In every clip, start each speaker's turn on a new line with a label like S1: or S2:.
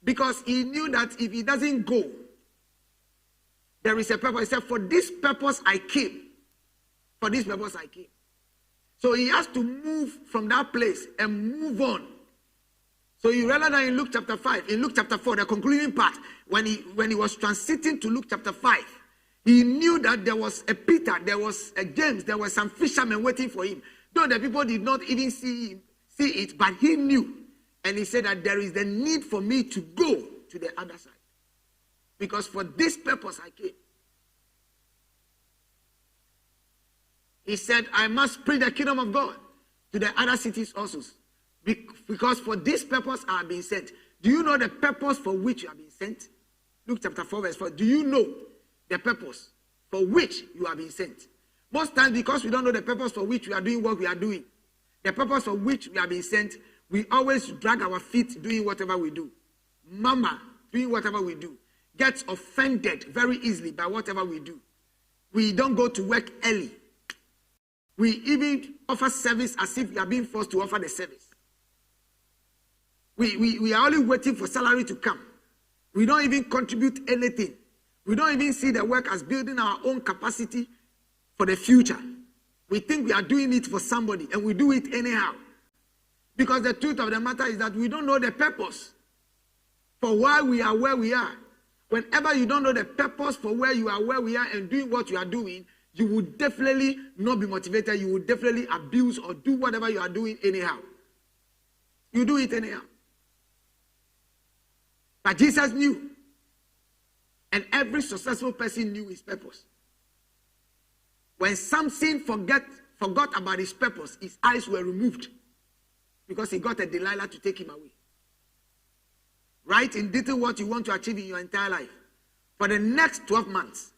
S1: Because he knew that if he doesn't go, there is a purpose. He said, for this purpose I came. For this purpose I came. So he has to move from that place and move on. So you realize that in Luke chapter 5, in Luke chapter 4, the concluding part, when he was transiting to Luke chapter 5, he knew that there was a Peter, there was a James, there were some fishermen waiting for him. Though the people did not even see it, but he knew. And he said that there is the need for me to go to the other side. Because for this purpose I came. He said, I must preach the kingdom of God to the other cities also. Because for this purpose I have been sent. Do you know the purpose for which you have been sent? Luke chapter 4 verse 4. Do you know the purpose for which you have been sent? Most times, because we don't know the purpose for which we are doing what we are doing, the purpose for which we have been sent, we always drag our feet doing whatever we do. Mama, doing whatever we do, gets offended very easily by whatever we do. We don't go to work early. We even offer service as if we are being forced to offer the service. We are only waiting for salary to come. We don't even contribute anything. We don't even see the work as building our own capacity for the future. We think we are doing it for somebody and we do it anyhow. Because the truth of the matter is that we don't know the purpose for why we are where we are. Whenever you don't know the purpose for where you are, where we are, and doing what you are doing, you will definitely not be motivated. You will definitely abuse or do whatever you are doing anyhow. You do it anyhow. But Jesus knew. And every successful person knew his purpose. When Samson forgot about his purpose, his eyes were removed. Because he got a Delilah to take him away. Write in detail what you want to achieve in your entire life. For the next 12 months.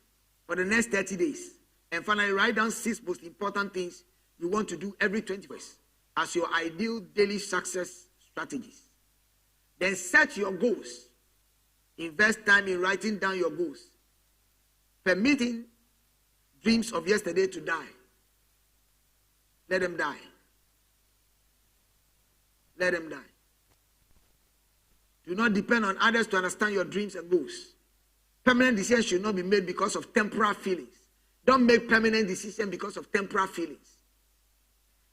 S1: For the next 30 days. And finally, write down 6 most important things you want to do every 20 days as your ideal daily success strategies. Then set your goals. Invest time in writing down your goals. Permitting dreams of yesterday to die. Let them die. Let them die. Do not depend on others to understand your dreams and goals. Permanent decisions should not be made because of temporal feelings. Don't make permanent decisions because of temporal feelings.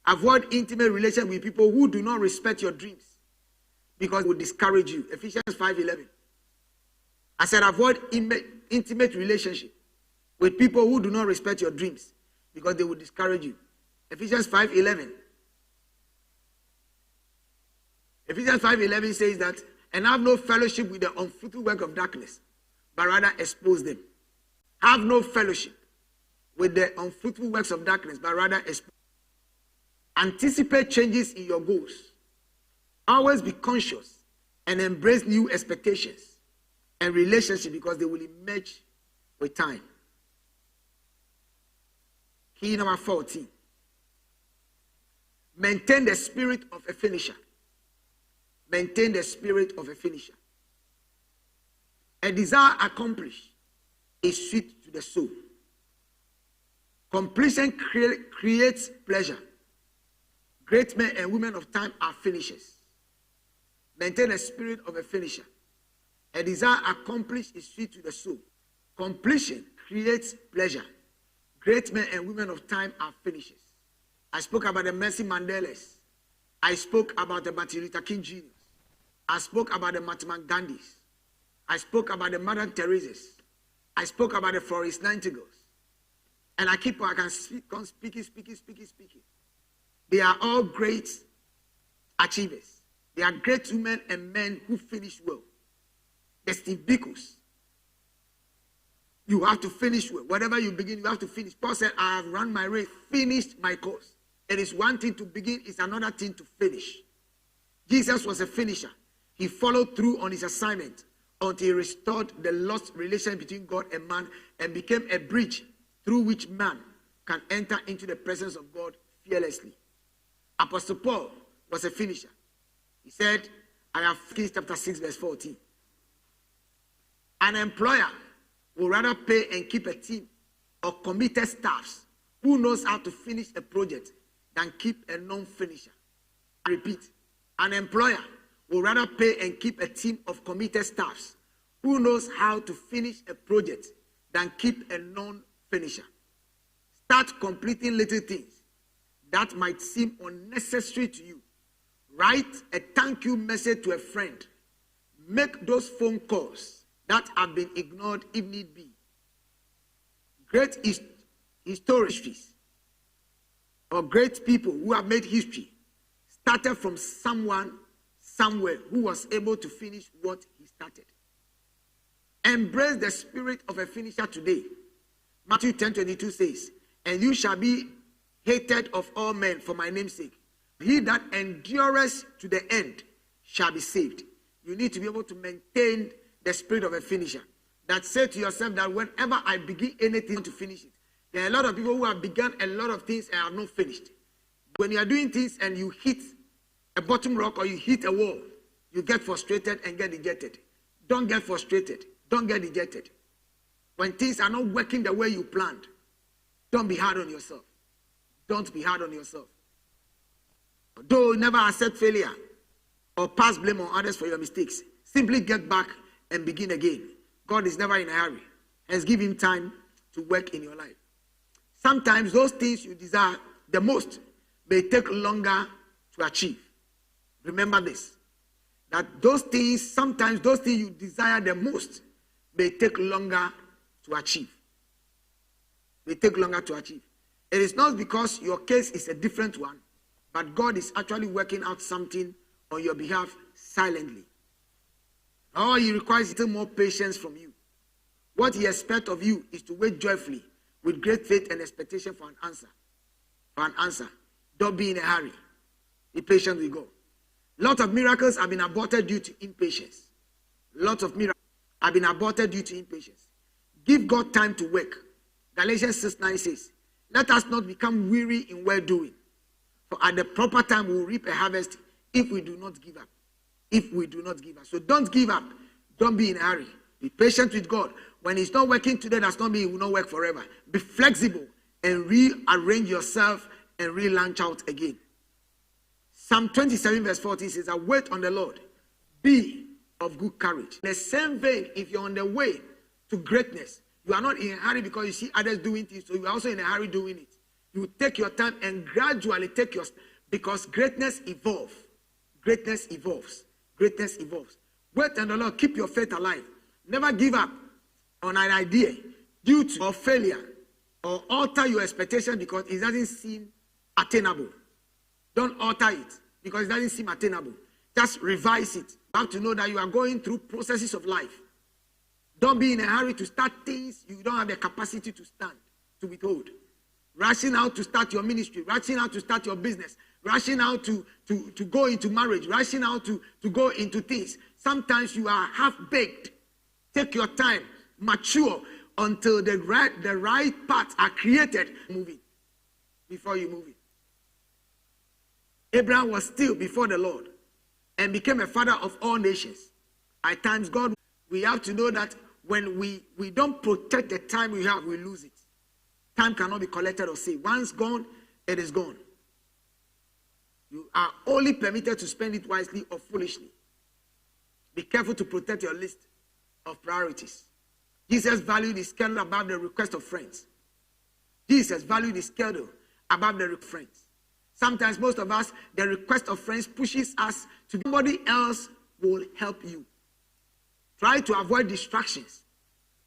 S1: Avoid intimate relations with people who do not respect your dreams because it will discourage you. Ephesians 5:11. I said avoid intimate relationship with people who do not respect your dreams because they will discourage you. Ephesians 5:11. Ephesians 5:11 says that, and have no fellowship with the unfruitful work of darkness, but rather expose them. Have no fellowship with the unfruitful works of darkness, but rather expose. Anticipate changes in your goals. Always be conscious and embrace new expectations and relationships because they will emerge with time. Key number 14. Maintain the spirit of a finisher. Maintain the spirit of a finisher. A desire accomplished is sweet to the soul. Completion creates pleasure. Great men and women of time are finishers. Maintain the spirit of a finisher. A desire accomplished is sweet to the soul. Completion creates pleasure. Great men and women of time are finishers. I spoke about the Nelson Mandelas. I spoke about the Martin Luther King Jr. I spoke about the Mahatma Gandhis. I spoke about the Mother Teresa's. I spoke about the Florence Nightingales. And I can speak on speaking. They are all great achievers. They are great women and men who finish well. The Steve Bikos. You have to finish well. Whatever you begin, you have to finish. Paul said, I have run my race, finished my course. It is one thing to begin, it's another thing to finish. Jesus was a finisher. He followed through on his assignment until he restored the lost relation between God and man and became a bridge through which man can enter into the presence of God fearlessly. Apostle Paul was a finisher. He said, I have finished chapter 6 verse 14. An employer will rather pay and keep a team of committed staffs who knows how to finish a project than keep a non-finisher. I repeat, an employer will rather pay and keep a team of committed staffs who knows how to finish a project than keep a non-finisher. Start completing little things that might seem unnecessary to you. Write a thank you message to a friend. Make those phone calls that have been ignored if need be. Great historians or great people who have made history started from someone somewhere who was able to finish what he started. Embrace the spirit of a finisher today. Matthew 10:22 says, and you shall be hated of all men for my name's sake. He that endureth to the end shall be saved. You need to be able to maintain the spirit of a finisher. That say to yourself that whenever I begin anything to finish it. There are a lot of people who have begun a lot of things and are not finished. When you are doing things and you hit a bottom rock or you hit a wall, you get frustrated and get dejected. Don't get frustrated. Don't get dejected. When things are not working the way you planned, don't be hard on yourself. Don't be hard on yourself. Though never accept failure or pass blame on others for your mistakes, simply get back and begin again. God is never in a hurry. Hence, give him time to work in your life. Sometimes those things you desire the most may take longer to achieve. Remember this, that sometimes those things you desire the most may take longer to achieve. May take longer to achieve. It is not because your case is a different one, but God is actually working out something on your behalf silently. All he requires is a little more patience from you. What he expects of you is to wait joyfully with great faith and expectation for an answer. For an answer. Don't be in a hurry. Be patient with God. Lots of miracles have been aborted due to impatience. Lots of miracles have been aborted due to impatience. Give God time to work. Galatians 6:9 says, let us not become weary in well-doing, for at the proper time we will reap a harvest if we do not give up. If we do not give up. So don't give up. Don't be in a hurry. Be patient with God. When it's not working today, that's not mean it will not work forever. Be flexible and rearrange yourself and relaunch out again. Psalm 27 verse 14 says, I wait on the Lord. Be of good courage. In the same vein, if you're on the way to greatness, you are not in a hurry because you see others doing things, so you are also in a hurry doing it. You take your time and gradually take your, because greatness evolves. Greatness evolves. Greatness evolves. Wait on the Lord. Keep your faith alive. Never give up on an idea due to failure or alter your expectation because it doesn't seem attainable. Don't alter it because it doesn't seem attainable. Just revise it. You have to know that you are going through processes of life. Don't be in a hurry to start things you don't have the capacity to stand, to withhold. Rushing out to start your ministry, rushing out to start your business, rushing out to go into marriage, rushing out to go into things. Sometimes you are half-baked. Take your time, mature until the right paths are created. Move it before you move it. Abraham was still before the Lord and became a father of all nations. At times, God, we have to know that when we don't protect the time we have, we lose it. Time cannot be collected or saved. Once gone, it is gone. You are only permitted to spend it wisely or foolishly. Be careful to protect your list of priorities. Jesus valued his schedule above the request of friends. Jesus valued his schedule above the request of friends. Sometimes most of us, the request of friends pushes us to somebody else will help you. Try to avoid distractions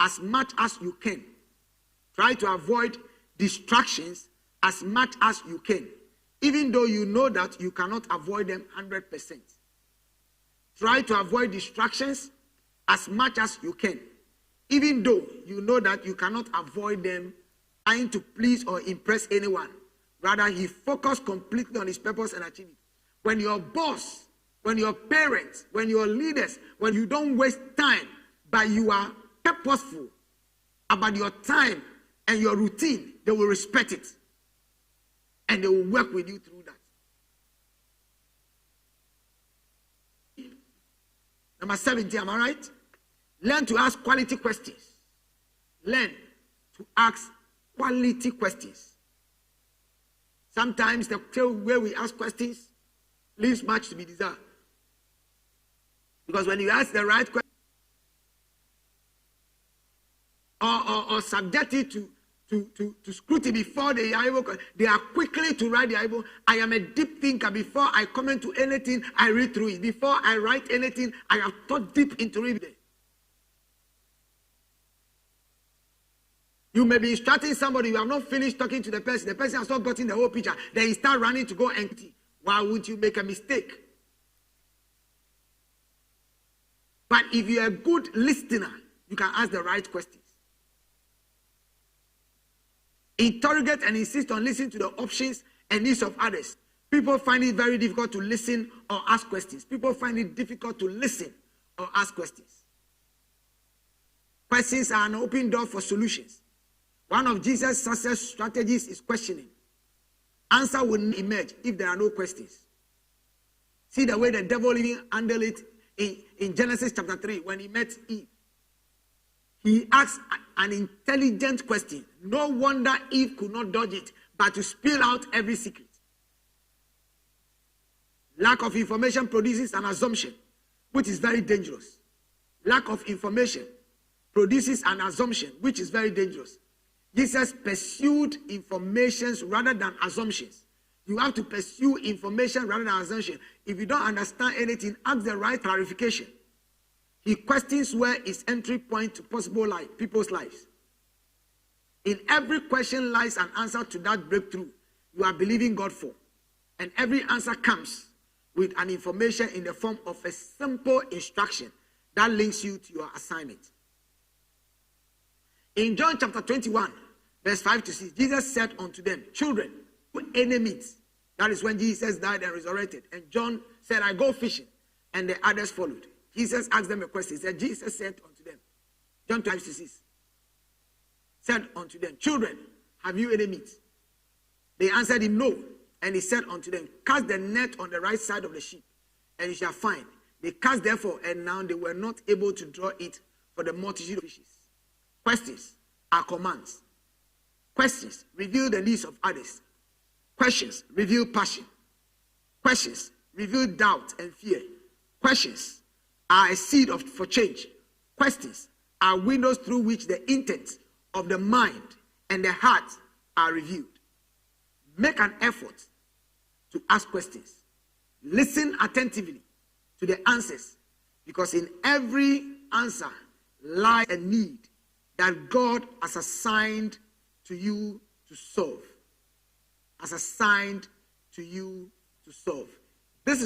S1: as much as you can. Try to avoid distractions as much as you can, even though you know that you cannot avoid them 100%. Try to avoid distractions as much as you can, even though you know that you cannot avoid them trying to please or impress anyone. Rather, he focused completely on his purpose and achieve it. When your boss, when your parents, when your leaders, when you don't waste time, but you are purposeful about your time and your routine, they will respect it. And they will work with you through that. Number 17, am I right? Learn to ask quality questions. Learn to ask quality questions. Sometimes the way we ask questions leaves much to be desired. Because when you ask the right question or subject it to scrutiny before they are quickly to write the Bible. I am a deep thinker. Before I comment to anything, I read through it. Before I write anything, I have thought deep into it. You may be instructing somebody, you have not finished talking to the person has not gotten the whole picture. Then you start running to go empty. Why would you make a mistake? But if you're a good listener, you can ask the right questions. Interrogate and insist on listening to the options and needs of others. People find it very difficult to listen or ask questions. People find it difficult to listen or ask questions. Questions are an open door for solutions. One of Jesus' success strategies is questioning. Answer will not emerge if there are no questions. See the way the devil even handled it in Genesis chapter 3 when he met Eve. He asked an intelligent question. No wonder Eve could not dodge it, but to spill out every secret. Lack of information produces an assumption, which is very dangerous. Lack of information produces an assumption, which is very dangerous. Jesus pursued informations rather than assumptions. You have to pursue information rather than assumption. If you don't understand anything, ask the right clarification. He questions where is entry point to possible people's lives. In every question lies an answer to that breakthrough you are believing God for. And every answer comes with an information in the form of a simple instruction that links you to your assignment. In John chapter 21, verse 5 to 6, Jesus said unto them, children, any meat. That is when Jesus died and resurrected. And John said, I go fishing. And the others followed. Jesus asked them a question. He said, Jesus said unto them, John 5:6, said unto them, children, have you any meat? They answered him, no. And he said unto them, cast the net on the right side of the ship, and you shall find. They cast therefore, and now they were not able to draw it for the multitude of fishes. Questions are commands. Questions reveal the needs of others. Questions reveal passion. Questions reveal doubt and fear. Questions are a seed for change. Questions are windows through which the intents of the mind and the heart are revealed. Make an effort to ask questions. Listen attentively to the answers, because in every answer lies a need that God has assigned to you to solve. Has assigned to you to solve. This is